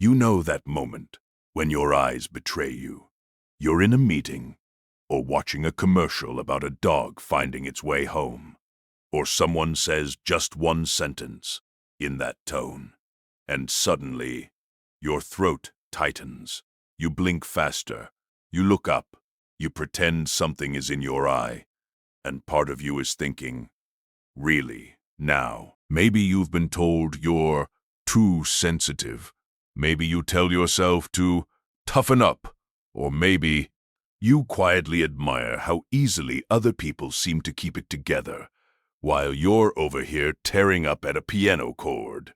You know that moment when your eyes betray you. You're in a meeting, or watching a commercial about a dog finding its way home, or someone says just one sentence in that tone, and suddenly your throat tightens. You blink faster, you look up, you pretend something is in your eye, and part of you is thinking, really, now? Maybe you've been told you're too sensitive. Maybe you tell yourself to toughen up, or maybe you quietly admire how easily other people seem to keep it together, while you're over here tearing up at a piano chord.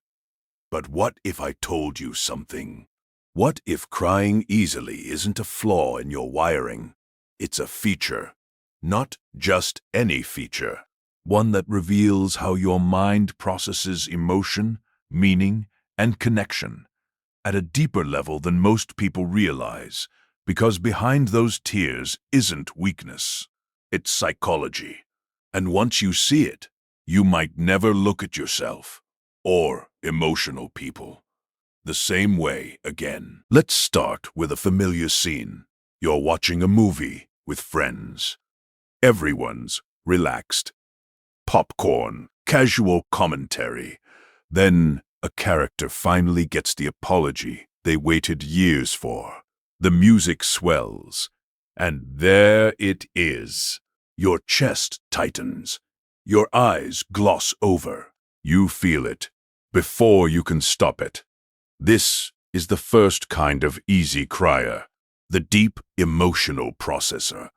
But what if I told you something? What if crying easily isn't a flaw in your wiring? It's a feature. Not just any feature. One that reveals how your mind processes emotion, meaning, and connection at a deeper level than most people realize, because behind those tears isn't weakness. It's psychology. And once you see it, you might never look at yourself or emotional people the same way again. Let's start with a familiar scene. You're watching a movie with friends. Everyone's relaxed. Popcorn, casual commentary. Then a character finally gets the apology they waited years for. The music swells, and there it is. Your chest tightens. Your eyes gloss over. You feel it before you can stop it. This is the first kind of easy crier, the deep emotional processor.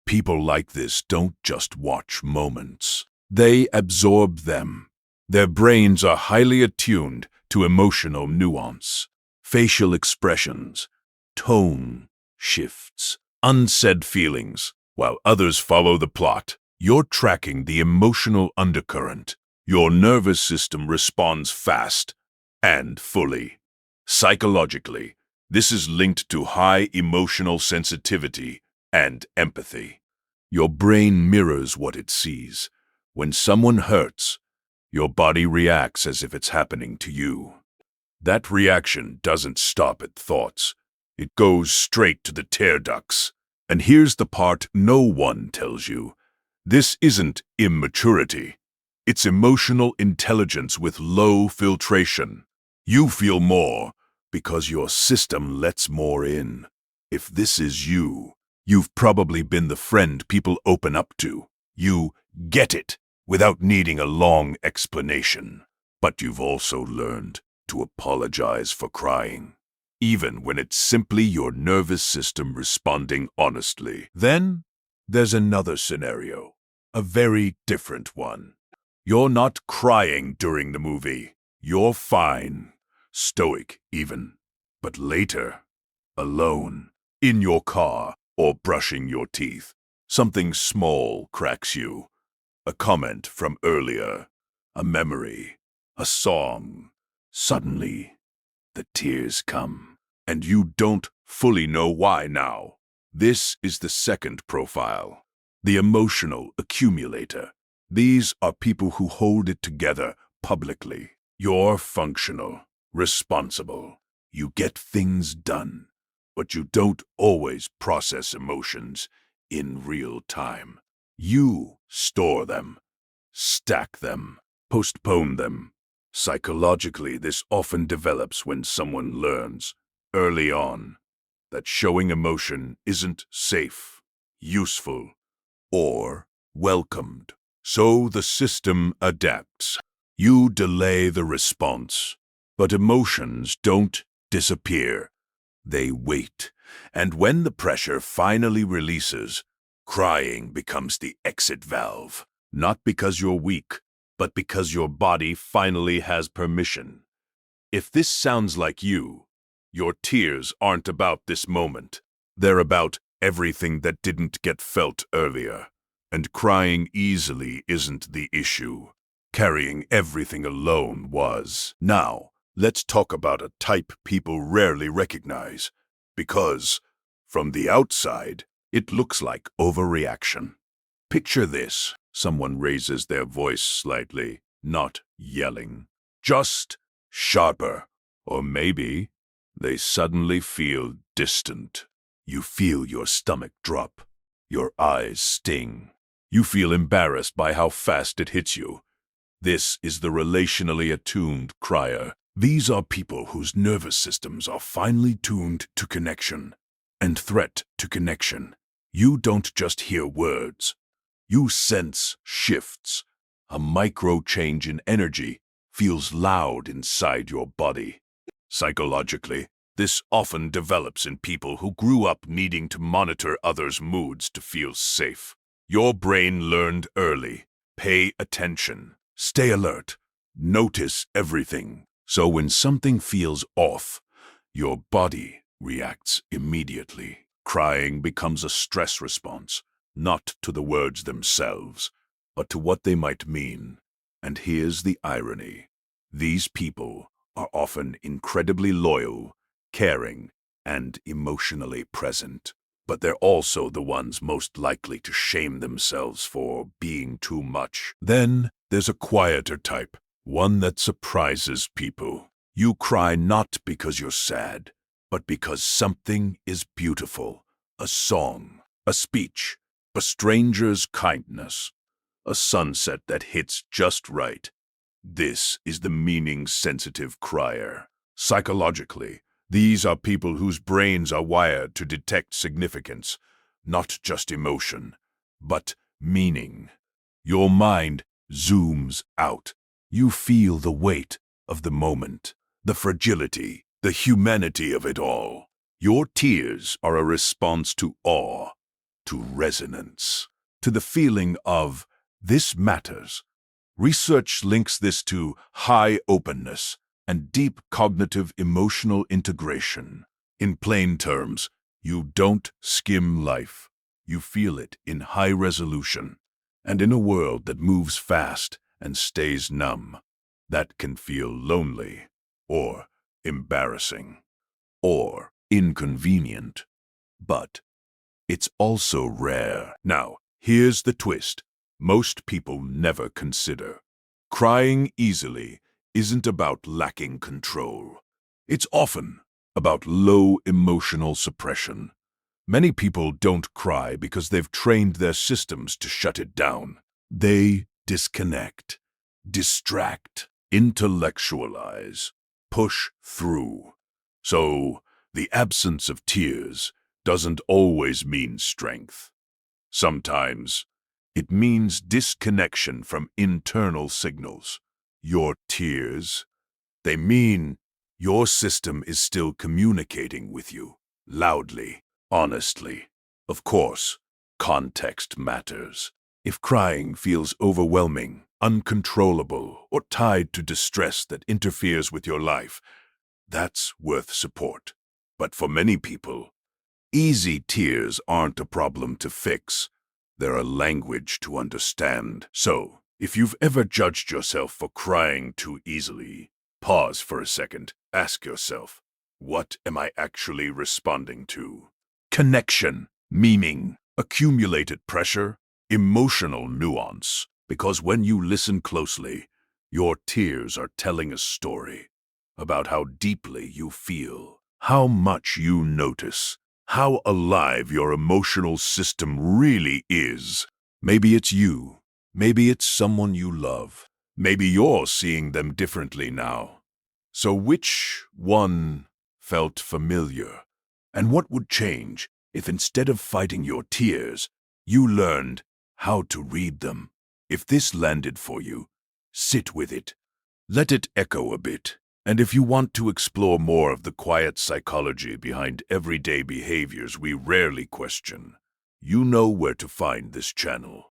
People like this don't just watch moments. They absorb them. Their brains are highly attuned to emotional nuance, facial expressions, tone shifts, unsaid feelings, while others follow the plot. You're tracking the emotional undercurrent. Your nervous system responds fast and fully. Psychologically, this is linked to high emotional sensitivity and empathy. Your brain mirrors what it sees. When someone hurts, your body reacts as if it's happening to you. That reaction doesn't stop at thoughts. It goes straight to the tear ducts. And here's the part no one tells you. This isn't immaturity. It's emotional intelligence with low filtration. You feel more because your system lets more in. If this is you, you've probably been the friend people open up to. You get it without needing a long explanation. But you've also learned to apologize for crying, even when it's simply your nervous system responding honestly. Then there's another scenario, a very different one. You're not crying during the movie. You're fine, stoic even. But later, alone, in your car or brushing your teeth, something small cracks you. A comment from earlier, a memory, a song. Suddenly, the tears come, and you don't fully know why now. This is the second profile, the emotional accumulator. These are people who hold it together publicly. You're functional, responsible. You get things done, but you don't always process emotions in real time. You store them, stack them, postpone them. Psychologically, this often develops when someone learns, early on, that showing emotion isn't safe, useful, or welcomed. So the system adapts. You delay the response, but emotions don't disappear. They wait, and when the pressure finally releases, crying becomes the exit valve. Not because you're weak, but because your body finally has permission. If this sounds like you, your tears aren't about this moment. They're about everything that didn't get felt earlier. And crying easily isn't the issue. Carrying everything alone was. Now, let's talk about a type people rarely recognize. Because, from the outside, it looks like overreaction. Picture this. Someone raises their voice slightly, not yelling, just sharper, or maybe They suddenly feel distant. You feel your stomach drop. Your eyes sting. You feel embarrassed by how fast it hits you. This is the relationally attuned crier. These are people whose nervous systems are finely tuned to connection and threat to connection. You don't just hear words. You sense shifts. A micro change in energy feels loud inside your body. Psychologically, this often develops in people who grew up needing to monitor others' moods to feel safe. Your brain learned early. Pay attention. Stay alert. Notice everything. So when something feels off, your body reacts immediately. Crying becomes a stress response, not to the words themselves, but to what they might mean. And here's the irony. These people are often incredibly loyal, caring, and emotionally present. But they're also the ones most likely to shame themselves for being too much. Then there's a quieter type, one that surprises people. You cry not because you're sad, but because something is beautiful. A song, a speech, a stranger's kindness, a sunset that hits just right. This is the meaning-sensitive crier. Psychologically, these are people whose brains are wired to detect significance, not just emotion, but meaning. Your mind zooms out. You feel the weight of the moment, the fragility, the humanity of it all. Your tears are a response to awe, to resonance, to the feeling of, this matters. Research links this to high openness and deep cognitive emotional integration. In plain terms, you don't skim life. You feel it in high resolution. And in a world that moves fast and stays numb, that can feel lonely, or embarrassing, or inconvenient. But it's also rare. Now, here's the twist. Most people never consider. Crying easily isn't about lacking control. It's often about low emotional suppression. Many people don't cry because they've trained their systems to shut it down. They disconnect, distract, intellectualize, push through. So, the absence of tears doesn't always mean strength. Sometimes, it means disconnection from internal signals. Your tears, they mean your system is still communicating with you, loudly, honestly. Of course, context matters. If crying feels overwhelming, uncontrollable, or tied to distress that interferes with your life, that's worth support. But for many people, easy tears aren't a problem to fix. They're a language to understand. So, if you've ever judged yourself for crying too easily, pause for a second. Ask yourself, what am I actually responding to? Connection, meaning, accumulated pressure, emotional nuance. Because when you listen closely, your tears are telling a story about how deeply you feel, how much you notice, how alive your emotional system really is. Maybe it's you. Maybe it's someone you love. Maybe you're seeing them differently now. So which one felt familiar? And what would change if instead of fighting your tears, you learned how to read them? If this landed for you, sit with it. Let it echo a bit. And if you want to explore more of the quiet psychology behind everyday behaviors we rarely question, you know where to find this channel.